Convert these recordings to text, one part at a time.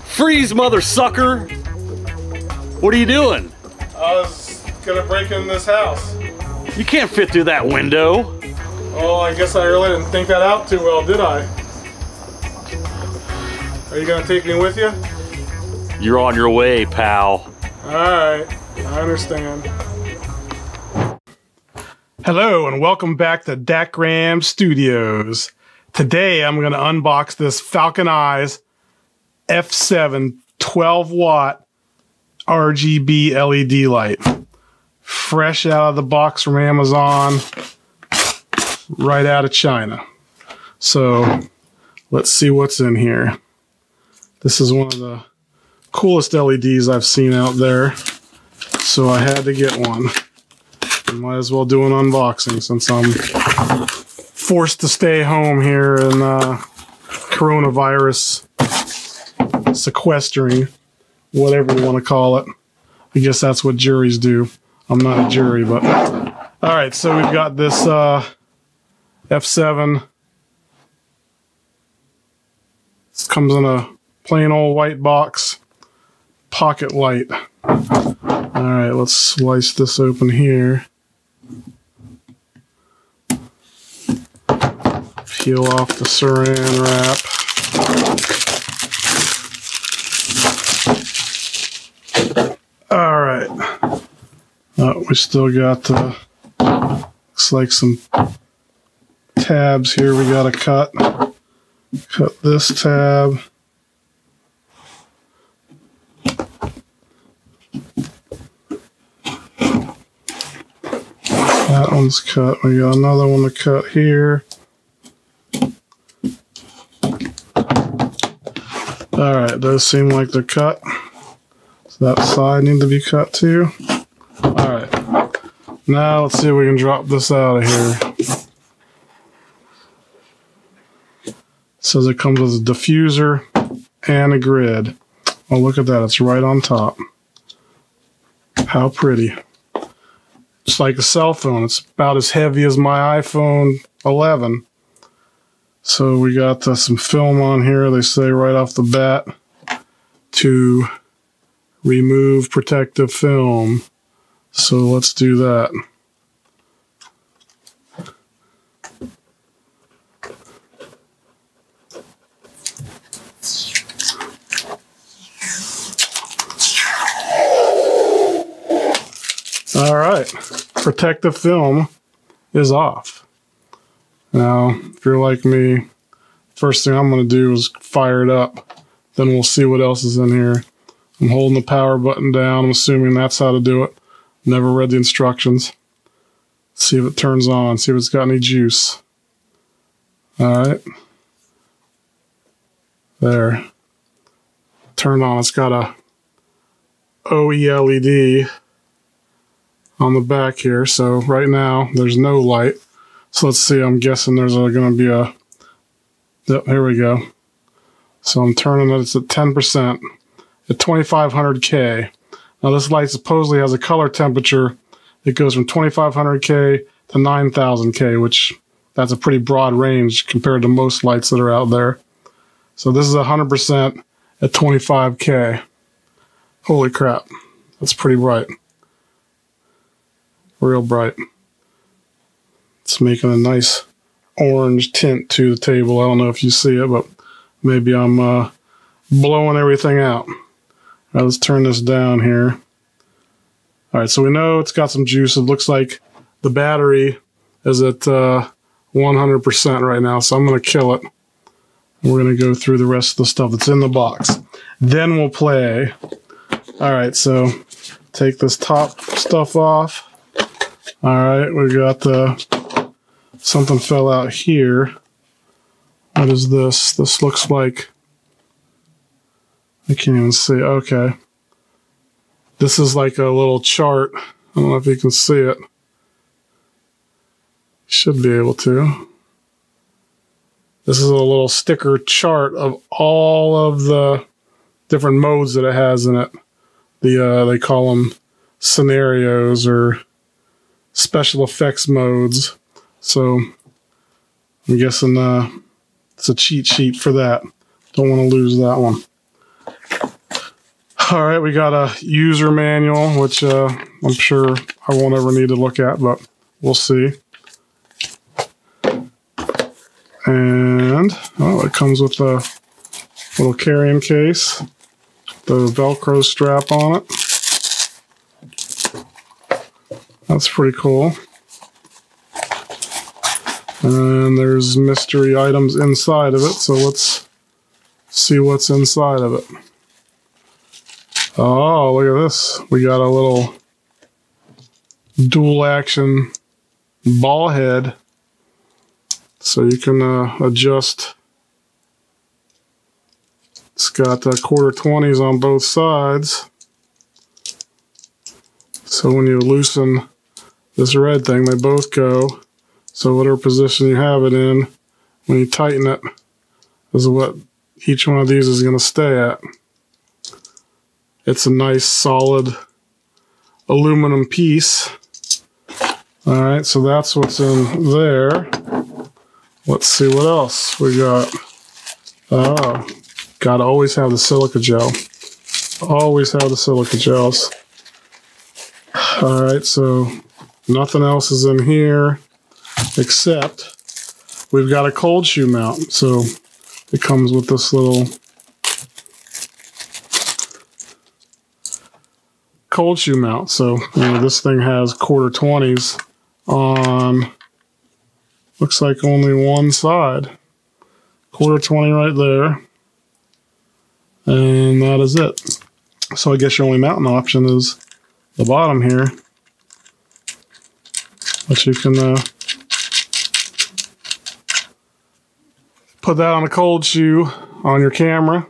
Freeze, mother sucker! What are you doing? I was gonna break in this house. You can't fit through that window. Oh, I guess I really didn't think that out too well, did I? Are you gonna take me with you? You're on your way, pal. Alright, I understand. Hello and welcome back to Rgb Studios. Today I'm gonna unbox this Falcon Eyes F7 12 watt RGB LED light. Fresh out of the box from Amazon, right out of China. So let's see what's in here. This is one of the coolest LEDs I've seen out there, so I had to get one. I might as well do an unboxing since I'm forced to stay home here in coronavirus sequestering, whatever you want to call it. I guess that's what juries do. I'm not a jury, but alright, so we've got this F7. This comes in a plain old white box. Pocketlite. Alright, let's slice this open here. Peel off the saran wrap. Alright. Oh, we still got looks like some tabs here we gotta cut. Cut this tab. That one's cut. We got another one to cut here. Alright, those seem like they're cut. So that side need to be cut too. Alright. Now let's see if we can drop this out of here. It says it comes with a diffuser and a grid. Oh, look at that. It's right on top. How pretty. It's like a cell phone. It's about as heavy as my iPhone 11. So we got some film on here. They say right off the bat to remove protective film. So let's do that. All right, protective film is off. Now, if you're like me, first thing I'm going to do is fire it up. Then we'll see what else is in here. I'm holding the power button down. I'm assuming that's how to do it. Never read the instructions. See if it turns on. See if it's got any juice. Alright. There. Turned on. It's got a OLED on the back here. So right now there's no light. So let's see. I'm guessing there's going to be a... Yep, here we go. So I'm turning it. It's at 10%. At 2500K. Now this light supposedly has a color temperature. It goes from 2500K to 9000K, which that's a pretty broad range compared to most lights that are out there. So this is 100% at 25K. Holy crap. That's pretty bright. Real bright. It's making a nice orange tint to the table. I don't know if you see it, but maybe I'm blowing everything out. All right, let's turn this down here. All right, so we know it's got some juice. It looks like the battery is at 100% right now, so I'm going to kill it. We're going to go through the rest of the stuff that's in the box. Then we'll play. All right, so take this top stuff off. All right, we got something fell out here. What is this? This looks like... I can't even see. Okay. This is like a little chart I don't know if you can see it. Should be able to. This is a little sticker chart of all of the different modes that it has in it. They call them scenarios or special effects modes. So I'm guessing it's a cheat sheet for that. Don't want to lose that one. All right, we got a user manual, which I'm sure I won't ever need to look at, but we'll see. And, oh, it comes with a little carrying case, the Velcro strap on it. That's pretty cool. And there's mystery items inside of it, so let's see what's inside of it. Oh, look at this. We got a little dual action ball head. So you can adjust. It's got quarter 20s on both sides. So when you loosen this red thing, they both go. So whatever position you have it in, when you tighten it, is what each one of these is going to stay at. It's a nice solid aluminum piece. Alright, so that's what's in there. Let's see what else we got. Oh, gotta always have the silica gel. Always have the silica gels. Alright, so nothing else is in here except we've got a cold shoe mount. So it comes with this little cold shoe mount. So this thing has quarter 20s on, looks like only one side. Quarter 20 right there. And that is it. So I guess your only mounting option is the bottom here. But you can put that on a cold shoe on your camera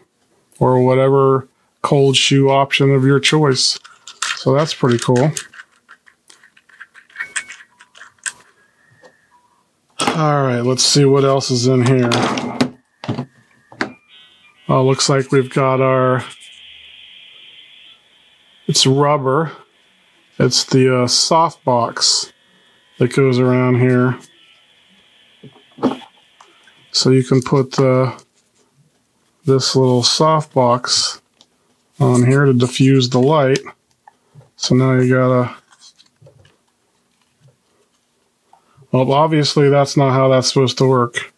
or whatever cold shoe option of your choice. So that's pretty cool. Alright, let's see what else is in here. Oh, looks like we've got our, it's rubber. It's the soft box that goes around here. So you can put this little soft box on here to diffuse the light. So now you gotta, well, obviously that's not how that's supposed to work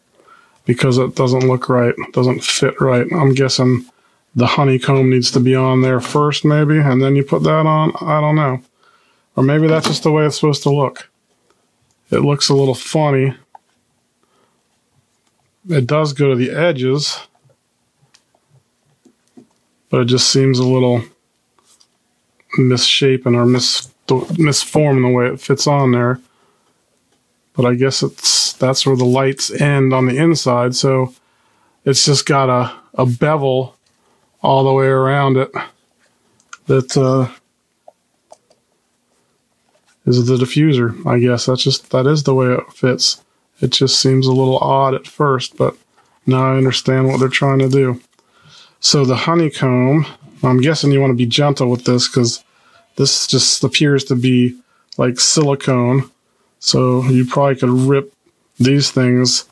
because it doesn't look right, it doesn't fit right. I'm guessing the honeycomb needs to be on there first maybe, and then you put that on, I don't know. Or maybe that's just the way it's supposed to look. It looks a little funny. It does go to the edges, but it just seems a little misshapen or misformed the way it fits on there. But I guess that's where the lights end on the inside, so it's just got a bevel all the way around it that is the diffuser. I guess that is the way it fits. It just seems a little odd at first, but now I understand what they're trying to do. So the honeycomb, I'm guessing you want to be gentle with this because this just appears to be like silicone. So you probably could rip these things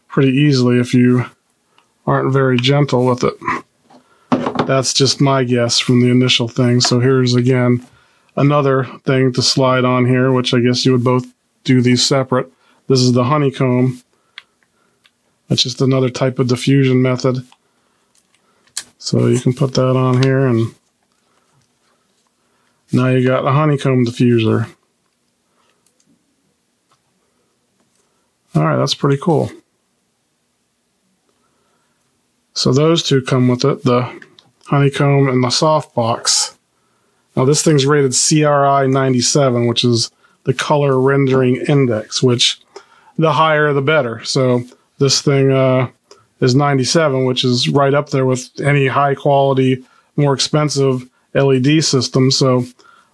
pretty easily if you aren't very gentle with it. That's just my guess from the initial thing. So here's again another thing to slide on here, which I guess you would both do these separate. This is the honeycomb. That's just another type of diffusion method. So you can put that on here and now you got a honeycomb diffuser. Alright, that's pretty cool. So those two come with it, the honeycomb and the softbox. Now this thing's rated CRI 97, which is the color rendering index, which the higher the better. So this thing is 97, which is right up there with any high quality, more expensive LED system. So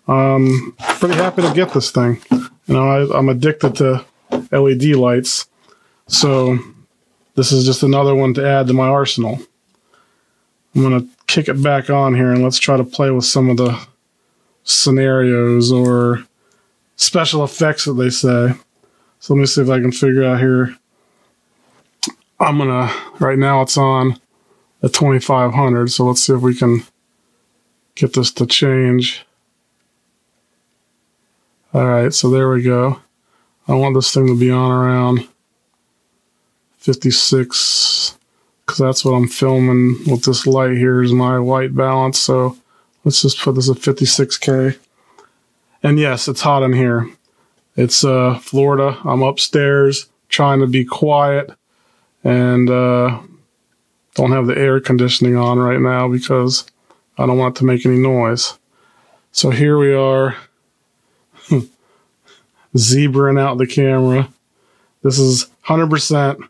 Pretty happy to get this thing. You know, I'm addicted to LED lights, so this is just another one to add to my arsenal. I'm going to kick it back on here and let's try to play with some of the scenarios or special effects that they say. So let me see if I can figure out here. Right now it's on at 2500, so let's see if we can get this to change. Alright, so there we go. I want this thing to be on around 56, because that's what I'm filming with this light here is my white balance, so let's just put this at 56K. And yes, it's hot in here. It's Florida. I'm upstairs trying to be quiet and don't have the air conditioning on right now because I don't want it to make any noise. So here we are, zebraing out the camera. This is 100%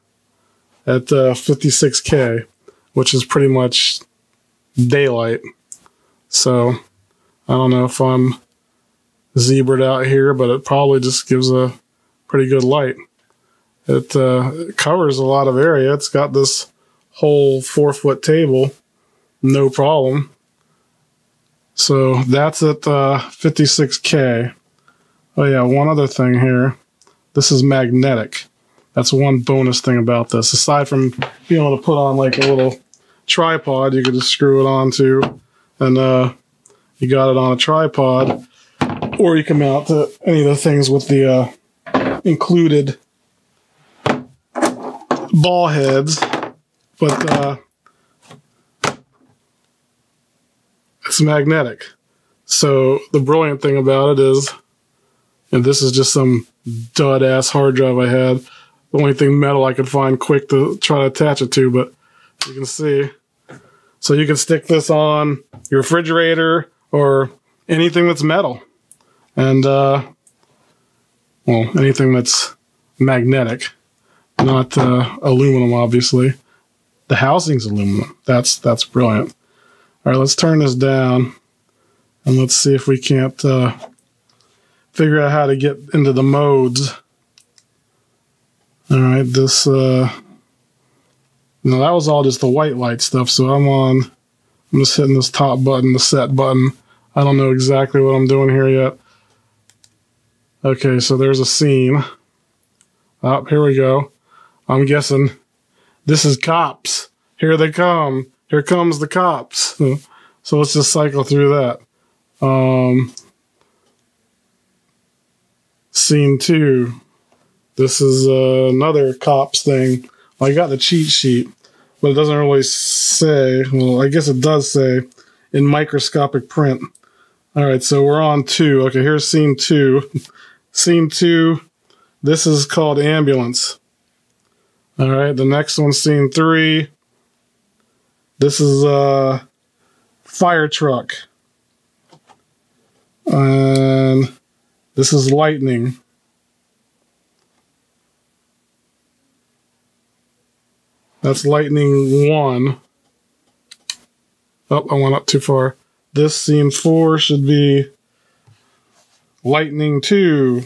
at 56K, which is pretty much daylight. So I don't know if I'm zebraed out here, but it probably just gives a pretty good light. It covers a lot of area. It's got this whole 4-foot table, no problem. So that's at 56K. Oh yeah, one other thing here. This is magnetic. That's one bonus thing about this. Aside from being able to put on like a little tripod, you could just screw it onto, and you got it on a tripod. Or you can mount to any of the things with the included ball heads. But it's magnetic. So the brilliant thing about it is, and this is just some dud-ass hard drive I had, the only thing metal I could find quick to try to attach it to, but you can see. So you can stick this on your refrigerator or anything that's metal. And, well, anything that's magnetic, not aluminum, obviously. The housing's aluminum. That's brilliant. All right, let's turn this down, and let's see if we can't figure out how to get into the modes. All right, this, no, that was all just the white light stuff, so I'm just hitting this top button, the set button. I don't know exactly what I'm doing here yet. Okay, so there's a scene. Oh, here we go. I'm guessing this is cops. Here they come. Here comes the cops. So let's just cycle through that. Scene 2. This is another cops thing. I got the cheat sheet, but it doesn't really say. Well, I guess it does say in microscopic print. All right, so we're on 2. Okay, here's scene 2. Scene 2, this is called ambulance. All right, the next one, scene 3. This is fire truck. And this is lightning. That's lightning 1. Oh, I went up too far. This scene 4 should be lightning 2.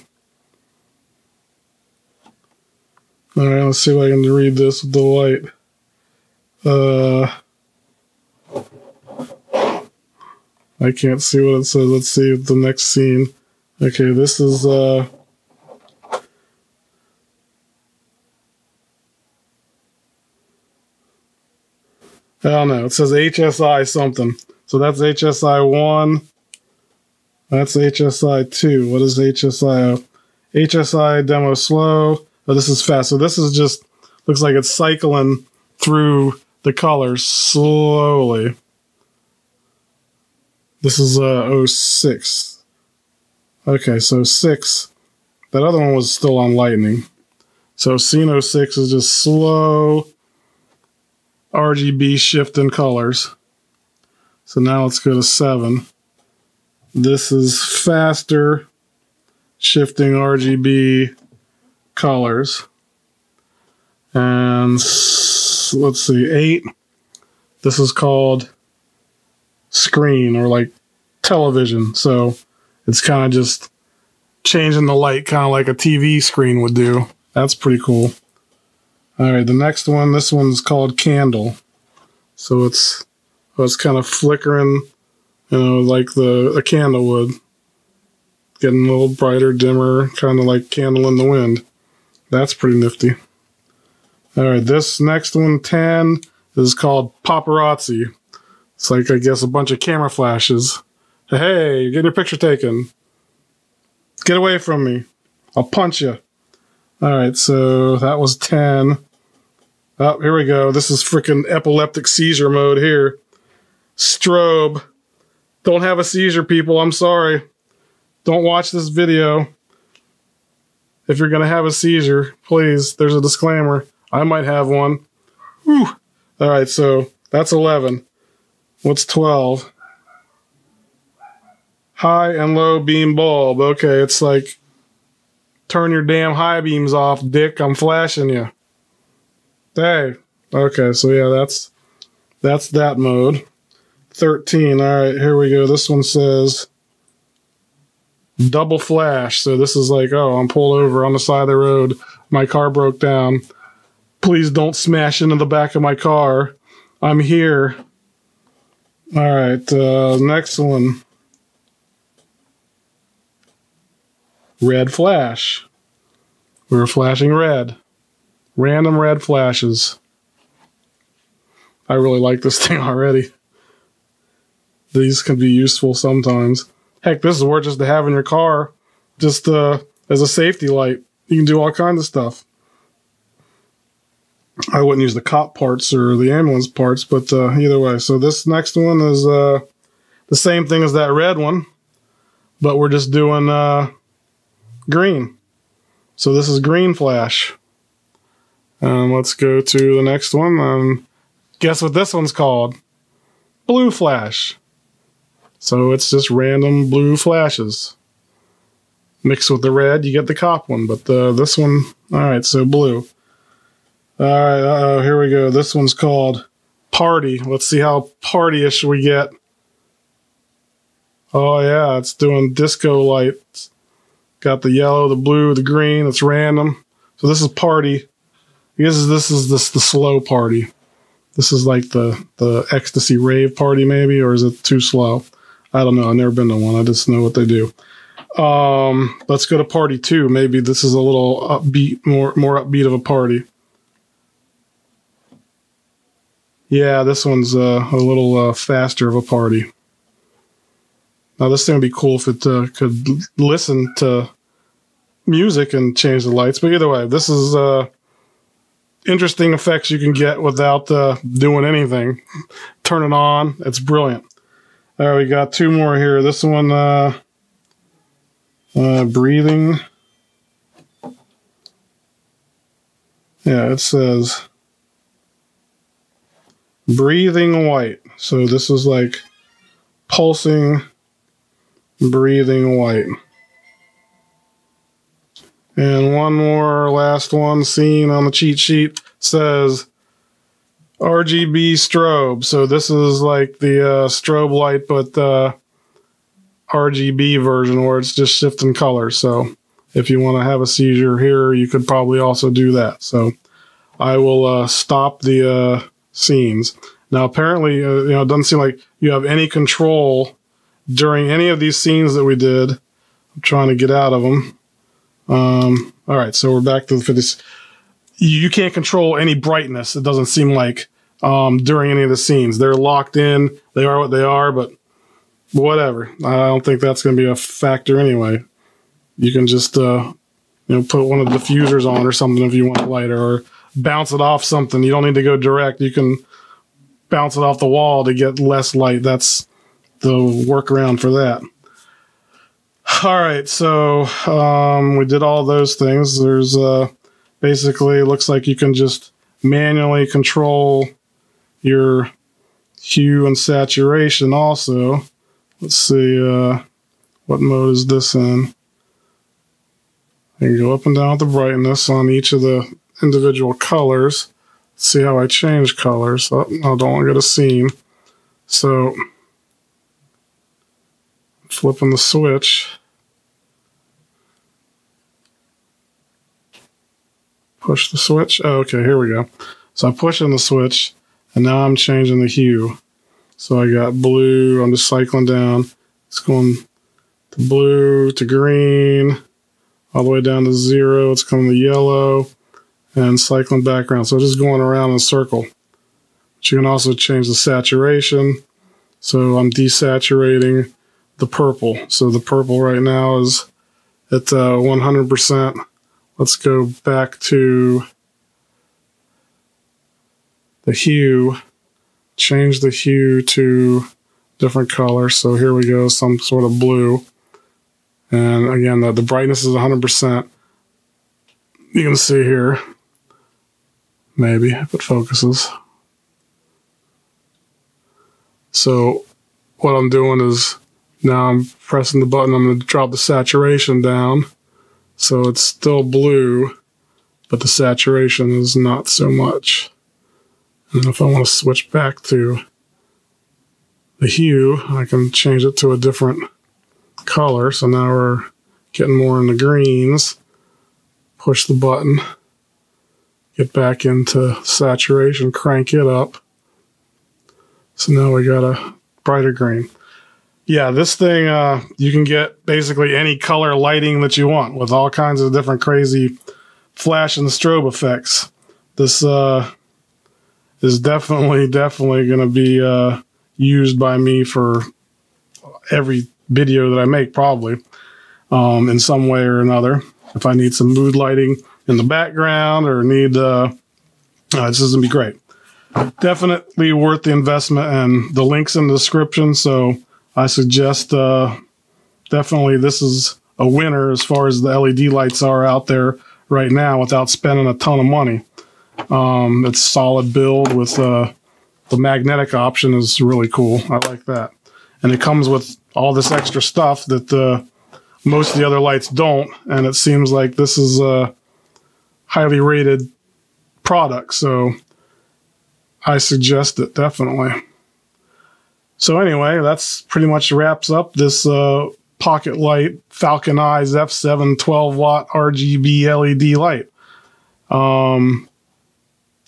All right, let's see if I can read this with the light. I can't see what it says. Let's see the next scene. Okay, this is I don't know. It says HSI something. So that's HSI 1. That's HSI 2. What is HSI? HSI demo slow. Oh, this is fast. So this is just, looks like it's cycling through the colors slowly. This is 06. Okay, so 6. That other one was still on lightning. So scene 06 is just slow RGB shift in colors. So now let's go to 7. This is faster shifting RGB colors. And let's see, 8. This is called screen or like television. So It's kind of just changing the light, kind of like a TV screen would do. That's pretty cool. All right, the next one, this one's called Candle. So it's kind of flickering, you know, like a candle would. Getting a little brighter, dimmer, kind of like Candle in the Wind. That's pretty nifty. All right, this next one, 10, is called Paparazzi. It's like, I guess, a bunch of camera flashes. Hey, you're getting your picture taken. Get away from me. I'll punch you. All right, so that was 10. Oh, here we go. This is freaking epileptic seizure mode here. Strobe. Don't have a seizure, people. I'm sorry. Don't watch this video. If you're going to have a seizure, please, there's a disclaimer. I might have one. Whew. All right, so that's 11. What's 12? High and low beam bulb. Okay, it's like, turn your damn high beams off, dick. I'm flashing you. Hey. Okay, so yeah, that's that mode. 13. All right, here we go. This one says double flash. So this is like, oh, I'm pulled over on the side of the road. My car broke down. Please don't smash into the back of my car. I'm here. All right, next one. Red flash. We're flashing red. Random red flashes. I really like this thing already. These can be useful sometimes. Heck, this is worth just to have in your car, just as a safety light. You can do all kinds of stuff. I wouldn't use the cop parts or the ambulance parts, but either way. So this next one is the same thing as that red one, but we're just doing green. So this is green flash. Let's go to the next one. Guess what this one's called? Blue flash. So it's just random blue flashes. Mixed with the red, you get the cop one, but this one, all right, so blue. All right, here we go. This one's called Party. Let's see how party-ish we get. Oh yeah, it's doing disco lights. Got the yellow, the blue, the green. It's random. So this is Party. I guess this is the slow party. This is like the ecstasy rave party maybe, or is it too slow? I don't know. I've never been to one. I just know what they do. Let's go to Party 2. Maybe this is a little upbeat, more upbeat of a party. Yeah, this one's a little faster of a party. Now this thing would be cool if it could listen to music and change the lights. But either way, this is interesting effects you can get without doing anything. Turn it on. It's brilliant. All right, we got two more here. This one, breathing. Yeah, it says breathing white. So this is like pulsing, breathing white. And one more, last one, seen on the cheat sheet, says RGB Strobe. So this is like the strobe light, but the RGB version where it's just shifting colors. So if you want to have a seizure here, you could probably also do that. So I will stop the scenes. Now apparently, it doesn't seem like you have any control during any of these scenes that we did. I'm trying to get out of them. All right, so we're back to the 50s. You can't control any brightness, it doesn't seem like, during any of the scenes. They're locked in. They are what they are, but whatever. I don't think that's going to be a factor anyway. You can just, put one of the diffusers on or something if you want lighter, or bounce it off something. You don't need to go direct. You can bounce it off the wall to get less light. That's the workaround for that. All right, so we did all those things. There's basically, looks like you can just manually control your hue and saturation also. Let's see, what mode is this in? I can go up and down with the brightness on each of the individual colors. Let's see how I change colors. Oh, I don't want to go to scene. So flipping the switch. Push the switch. Oh, okay, here we go. So I'm pushing the switch, and now I'm changing the hue. So I got blue. I'm just cycling down. It's going to blue to green, all the way down to 0. It's coming to yellow, and cycling back around. So just going around in a circle. But you can also change the saturation. So I'm desaturating the purple. So the purple right now is at 100%. Let's go back to the hue. Change the hue to different color. So here we go, some sort of blue. And again, the brightness is 100%. You can see here, maybe, if it focuses. So what I'm doing is now I'm pressing the button. I'm going to drop the saturation down. So it's still blue, but the saturation is not so much. And if I want to switch back to the hue, I can change it to a different color. So now we're getting more in the greens. Push the button, get back into saturation, crank it up. So now we got a brighter green. Yeah, this thing, you can get basically any color lighting that you want with all kinds of different crazy flash and strobe effects. This is definitely going to be used by me for every video that I make, probably, in some way or another. If I need some mood lighting in the background or need, this is going to be great. Definitely worth the investment, and the link's in the description, so I suggest definitely this is a winner as far as the LED lights are out there right now without spending a ton of money. It's solid build with the magnetic option is really cool. I like that. And it comes with all this extra stuff that most of the other lights don't, and it seems like this is a highly rated product, so I suggest it definitely. So anyway, that's pretty much wraps up this Pocketlite Falcon Eyes F7 12-watt RGB LED light.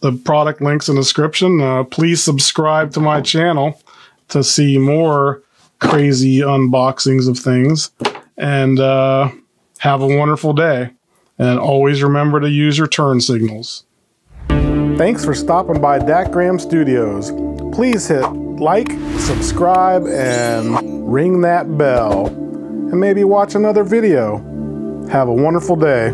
The product link's in the description. Please subscribe to my channel to see more crazy unboxings of things. And have a wonderful day. And always remember to use your turn signals. Thanks for stopping by Dakgram Studios. Please hit like, subscribe, and ring that bell. And maybe watch another video. Have a wonderful day.